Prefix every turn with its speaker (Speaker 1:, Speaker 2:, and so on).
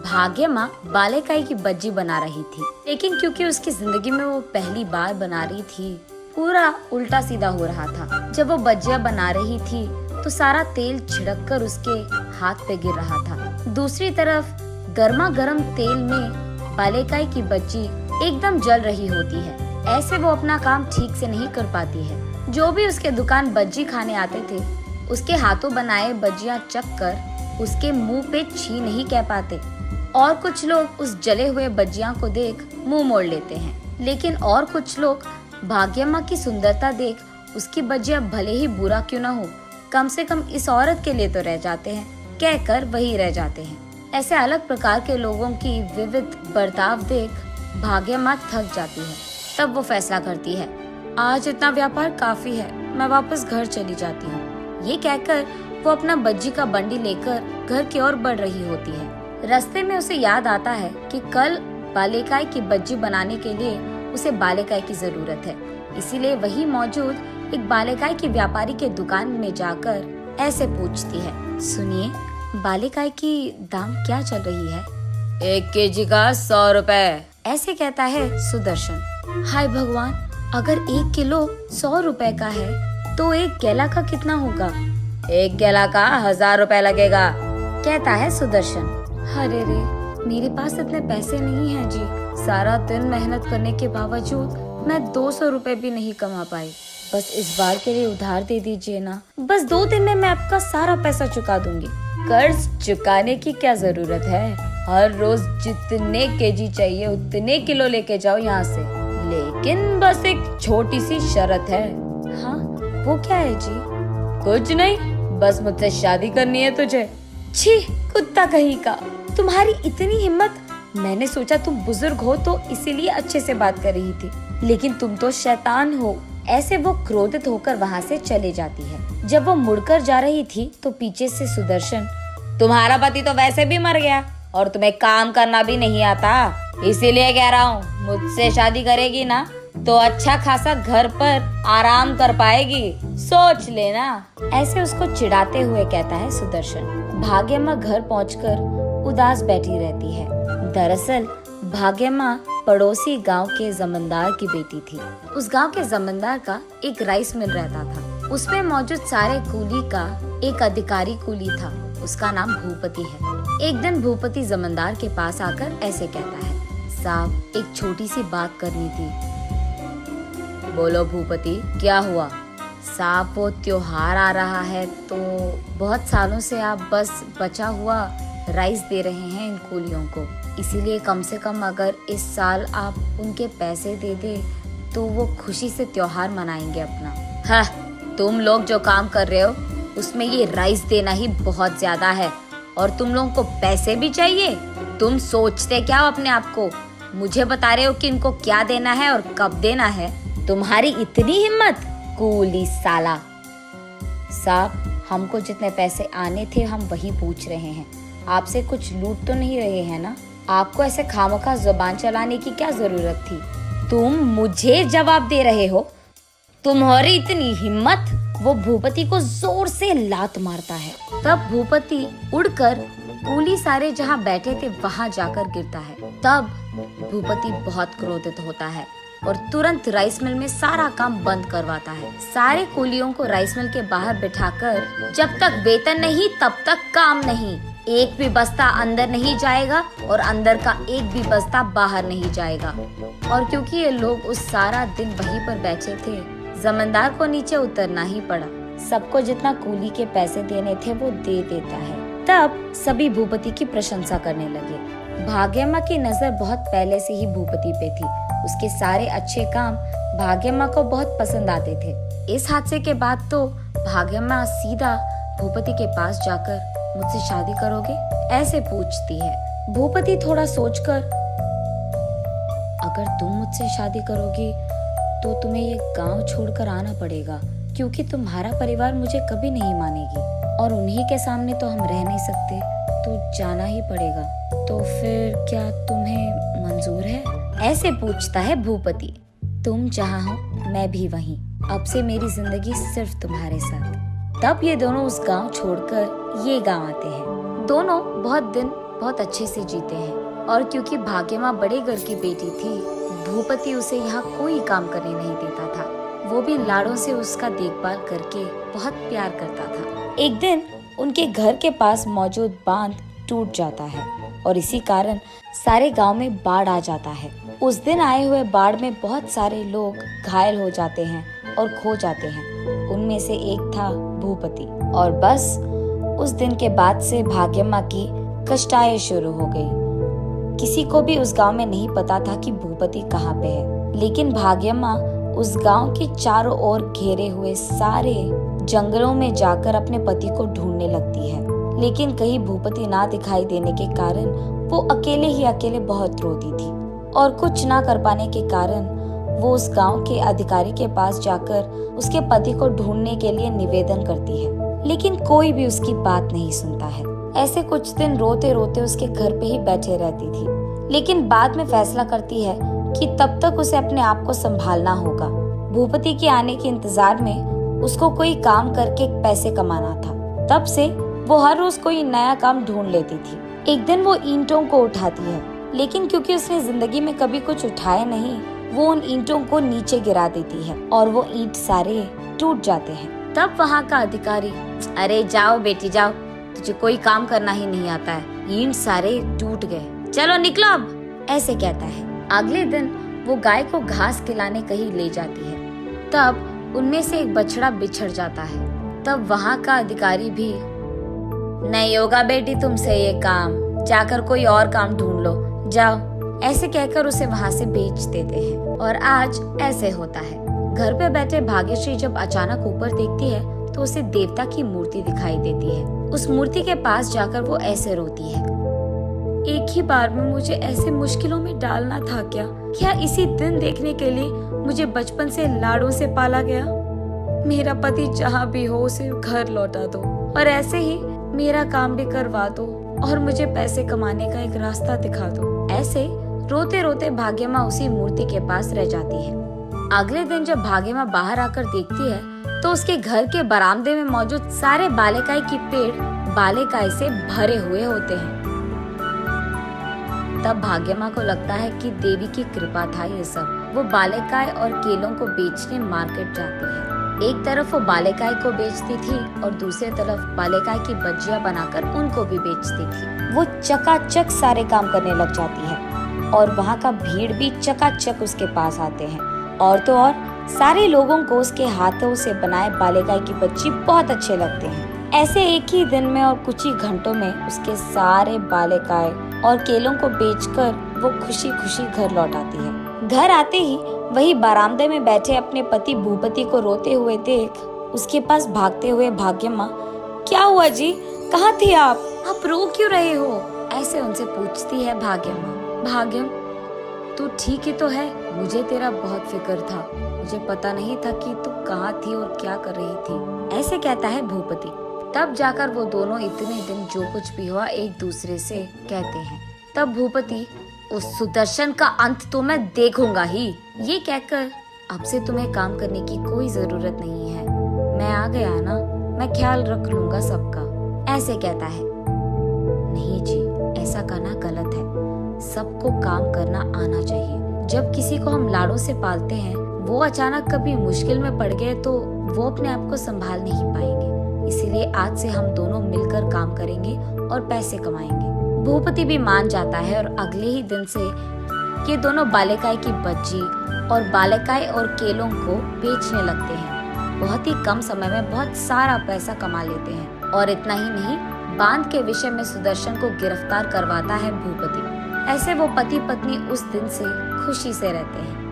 Speaker 1: भाग्य माँ बालेकाई की बज्जी बना रही थी, लेकिन क्योंकि उसकी जिंदगी में वो पहली बार बना रही थी, पूरा उल्टा सीधा हो रहा था। जब वो बज्जियां बना रही थी तो सारा तेल छिड़क कर उसके हाथ पे गिर रहा था। दूसरी तरफ गर्मा गर्म तेल में बालेकाई की बज्जी एकदम जल रही होती है। ऐसे वो अपना काम ठीक से नहीं कर पाती है। जो भी उसके दुकान बज्जी खाने आते थे, उसके हाथों बनाए बज्जियां चख कर उसके मुंह पे छी नहीं कह पाते, और कुछ लोग उस जले हुए बज्जियां को देख मुंह मोड़ लेते हैं। लेकिन और कुछ लोग भाग्यम्मा की सुंदरता देख उसकी बज्जियां भले ही बुरा क्यों न हो, कम से कम इस औरत के लिए तो रह जाते हैं, कहकर वही रह जाते हैं। ऐसे अलग प्रकार के लोगों की विविध बर्ताव देख भाग्यम्मा थक जाती है। तब वो फैसला करती है, आज इतना व्यापार काफी है, मैं वापस घर चली जाती हूँ। ये कहकर वो अपना बज्जी का बंडी लेकर घर की ओर बढ़ रही होती है। रास्ते में उसे याद आता है कि कल बालेकाई की बज्जी बनाने के लिए उसे बालेकाई की जरूरत है। इसीलिए वही मौजूद एक बालेकाई की व्यापारी के दुकान में जाकर ऐसे पूछती है, सुनिए, बालेकाई की दाम क्या चल रही है?
Speaker 2: 1 केजी का 100 रुपए।
Speaker 1: ऐसे कहता है सुदर्शन। हाय भगवान, अगर 1 किलो 100 रुपए का है तो 1 केला का कितना होगा?
Speaker 2: 1 केला का 1000 रुपए लगेगा,
Speaker 1: कहता है सुदर्शन। अरे रे, मेरे पास इतने पैसे नहीं हैं जी। सारा दिन मेहनत करने के बावजूद मैं 200 रुपए भी नहीं कमा पाई। बस इस बार के लिए उधार दे दीजिए ना। बस 2 दिन में मैं आपका सारा पैसा चुका दूंगी।
Speaker 2: कर्ज चुकाने की क्या जरूरत है? हर रोज जितने केजी चाहिए उतने किलो लेके जाओ यहाँ से, लेकिन बस एक छोटी सी शर्त है।
Speaker 1: हाँ, वो क्या है जी?
Speaker 2: कुछ नहीं, बस मुझसे शादी करनी है तुझे।
Speaker 1: छी, कुत्ता कहीं का, तुम्हारी इतनी हिम्मत। मैंने सोचा तुम बुजुर्ग हो तो इसीलिए अच्छे से बात कर रही थी, लेकिन तुम तो शैतान हो। ऐसे वो क्रोधित होकर वहाँ से चले जाती है। जब वो मुड़कर जा रही थी तो पीछे से सुदर्शन,
Speaker 2: तुम्हारा पति तो वैसे भी मर गया और तुम्हें काम करना भी नहीं आता, इसीलिए कह रहा हूँ, मुझसे शादी करेगी ना तो अच्छा खासा घर पर आराम कर पाएगी, सोच लेना।
Speaker 1: ऐसे उसको चिढ़ाते हुए कहता है सुदर्शन। भाग्यम्मा घर पहुंचकर उदास बैठी रहती है। दरअसल भाग्यम्मा पड़ोसी गांव के जमींदार की बेटी थी। उस गांव के जमींदार का एक राइस मिल रहता था। उसमें मौजूद सारे कूली का एक अधिकारी कूली था। उसका नाम भूपति है। एक दिन भूपति जमींदार के पास आकर ऐसे कहता है, साहब, एक छोटी सी बात करनी थी।
Speaker 2: बोलो भूपति, क्या हुआ?
Speaker 1: साहब, वो त्योहार आ रहा है तो बहुत सालों से आप बस बचा हुआ राइस दे रहे हैं इन कूलियों को, इसीलिए कम से कम अगर इस साल आप उनके पैसे दे दे तो वो खुशी से त्योहार मनाएंगे अपना।
Speaker 2: हाँ, तुम लोग जो काम कर रहे हो उसमें ये राइस देना ही बहुत ज्यादा है, और तुम लोगों को पैसे भी चाहिए। तुम सोचते क्या हो अपने आप को? मुझे बता रहे हो कि इनको क्या देना है और कब देना है? तुम्हारी इतनी हिम्मत, कूली साला।
Speaker 1: साहब, हमको जितने पैसे आने थे हम वही पूछ रहे हैं, आपसे कुछ लूट तो नहीं रहे हैं ना? आपको ऐसे खामखा जुबान चलाने की क्या जरूरत थी?
Speaker 2: तुम मुझे जवाब दे रहे हो? तुम्हारी इतनी हिम्मत?
Speaker 1: वो भूपति को जोर से लात मारता है। तब भूपति उड़कर कूली सारे जहाँ बैठे थे वहाँ जाकर गिरता है। तब भूपति बहुत क्रोधित होता है और तुरंत राइस मिल में सारा काम बंद करवाता है। सारे कूलियों को राइस मिल के बाहर बिठाकर, जब तक वेतन नहीं तब तक काम नहीं, एक भी बस्ता अंदर नहीं जाएगा और अंदर का एक भी बस्ता बाहर नहीं जाएगा। और क्योंकि ये लोग उस सारा दिन वहीं पर बैठे थे, जमींदार को नीचे उतरना ही पड़ा। सबको जितना कूली के पैसे देने थे वो दे देता है। तब सभी भूपति की प्रशंसा करने लगे। भाग्यम्मा की नजर बहुत पहले से ही भूपति पे थी। उसके सारे अच्छे काम भाग्यम्मा को बहुत पसंद आते थे। इस हादसे के बाद तो भाग्यम्मा सीधा भूपति के पास जाकर, मुझसे शादी करोगे? ऐसे पूछती है। भूपति थोड़ा सोचकर, अगर तुम मुझसे शादी करोगी तो तुम्हें ये गांव छोड़कर आना पड़ेगा, क्योंकि तुम्हारा परिवार मुझे कभी नहीं मानेगी और उन्हीं के सामने तो हम रह नहीं सकते, तो जाना ही पड़ेगा। तो फिर क्या तुम्हें मंजूर है? ऐसे पूछता है भूपति। तुम जहाँ हो मैं भी वहीं। अब से मेरी जिंदगी सिर्फ तुम्हारे साथ। तब ये दोनों उस गांव छोड़कर ये गांव आते हैं। दोनों बहुत दिन बहुत अच्छे से जीते हैं। और क्योंकि भाग्यमा बड़े घर की बेटी थी, भूपति उसे यहाँ कोई काम करने नहीं देता था। वो भी लाड़ों से उसका देखभाल करके बहुत प्यार करता था। एक दिन उनके घर के पास मौजूद बांध टूट जाता है और इसी कारण सारे गांव में बाढ़ आ जाता है। उस दिन आए हुए बाढ़ में बहुत सारे लोग घायल हो जाते हैं और खो जाते हैं। उनमें से एक था भूपति। और बस उस दिन के बाद से भाग्यम्मा की कष्टाएं शुरू हो गई। किसी को भी उस गांव में नहीं पता था कि भूपति कहाँ पे है, लेकिन भाग्यम्मा उस गांव के चारों ओर घेरे हुए सारे जंगलों में जाकर अपने पति को ढूंढने लगती है। लेकिन कहीं भूपति ना दिखाई देने के कारण वो अकेले ही अकेले बहुत रोती थी और कुछ ना कर पाने के कारण वो उस गांव के अधिकारी के पास जाकर उसके पति को ढूंढने के लिए निवेदन करती है, लेकिन कोई भी उसकी बात नहीं सुनता है। ऐसे कुछ दिन रोते रोते उसके घर पे ही बैठे रहती थी, लेकिन बाद में फैसला करती है कि तब तक उसे अपने आप को संभालना होगा। भूपति के आने के इंतजार में उसको कोई काम करके पैसे कमाना था। तब से वो हर रोज कोई नया काम ढूंढ लेती थी। एक दिन वो ईंटों को उठाती है, लेकिन क्योंकि उसने जिंदगी में कभी कुछ उठाया नहीं, वो उन ईंटों को नीचे गिरा देती है और वो ईंट सारे टूट जाते हैं। तब वहाँ का अधिकारी, अरे जाओ बेटी जाओ, तुझे कोई काम करना ही नहीं आता है, ईंट सारे टूट गए, चलो निकलो अब, ऐसे कहता है। अगले दिन वो गाय को घास खिलाने कहीं ले जाती है। तब उनमें से एक बछड़ा बिछड़ जाता है। तब वहाँ का अधिकारी भी, नहीं होगा बेटी तुमसे ये काम, जाकर कोई और काम ढूंढ लो, जाओ, ऐसे कहकर उसे वहाँ से बेच देते हैं। और आज ऐसे होता है। घर पे बैठे भाग्यश्री जब अचानक ऊपर देखती है तो उसे देवता की मूर्ति दिखाई देती है। उस मूर्ति के पास जाकर वो ऐसे रोती है, एक ही बार में मुझे ऐसे मुश्किलों में डालना था क्या? क्या इसी दिन देखने के लिए मुझे बचपन से लाड़ों से पाला गया? मेरा पति जहाँ भी हो उसे घर लौटा दो और ऐसे ही मेरा काम भी करवा दो और मुझे पैसे कमाने का एक रास्ता दिखा दो। ऐसे रोते रोते भाग्यम्मा उसी मूर्ति के पास रह जाती है। अगले दिन जब भाग्यम्मा बाहर आकर देखती है तो उसके घर के बरामदे में मौजूद सारे बालेकाई के पेड़ बालेकाई से भरे हुए होते हैं। तब भाग्यम्मा को लगता है कि देवी की कृपा था ये सब। वो बालेकाई और केलों को बेचने मार्केट जाती है। एक तरफ वो बालेकाई को बेचती थी और दूसरी तरफ बालेकाई की बज्जियां बनाकर उनको भी बेचती थी। वो चकाचक सारे काम करने लग जाती है और वहाँ का भीड़ भी चकाचक उसके पास आते हैं। और तो और सारे लोगों को उसके हाथों से बनाए बालेकाई की बज्जी बहुत अच्छे लगते हैं। ऐसे एक ही दिन में और कुछ ही घंटों में उसके सारे बालेकाई और केलों को बेचकर वो खुशी खुशी घर लौट आती है। घर आते ही वही बरामदे में बैठे अपने पति भूपति को रोते हुए देख उसके पास भागते हुए भाग्यम्मा, क्या हुआ जी, कहाँ थे आप रो क्यों रहे हो? ऐसे उनसे पूछती है भाग्यम्मा। भाग्यम, तू ठीक ही तो है? मुझे तेरा बहुत फिक्र था, मुझे पता नहीं था कि तू कहाँ थी और क्या कर रही थी, ऐसे कहता है भूपति। तब जाकर वो दोनों इतने दिन जो कुछ भी हुआ एक दूसरे से कहते हैं। तब भूपति, उस सुदर्शन का अंत तो मैं देखूंगा ही, ये कहकर अब से तुम्हें काम करने की कोई जरूरत नहीं है, मैं आ गया ना, मैं ख्याल रख लूंगा सबका, ऐसे कहता है। नहीं जी, ऐसा करना गलत है, सबको काम करना आना चाहिए। जब किसी को हम लाड़ों से पालते हैं, वो अचानक कभी मुश्किल में पड़ गए तो वो अपने आप को संभाल नहीं पाएंगे। इसीलिए आज से हम दोनों मिलकर काम करेंगे और पैसे कमाएंगे। भूपति भी मान जाता है और अगले ही दिन से ये दोनों बालेकाई की बज्जी और बालेकाई और केलों को बेचने लगते हैं। बहुत ही कम समय में बहुत सारा पैसा कमा लेते हैं। और इतना ही नहीं, बांध के विषय में सुदर्शन को गिरफ्तार करवाता है भूपति। ऐसे वो पति पत्नी उस दिन से खुशी से रहते हैं।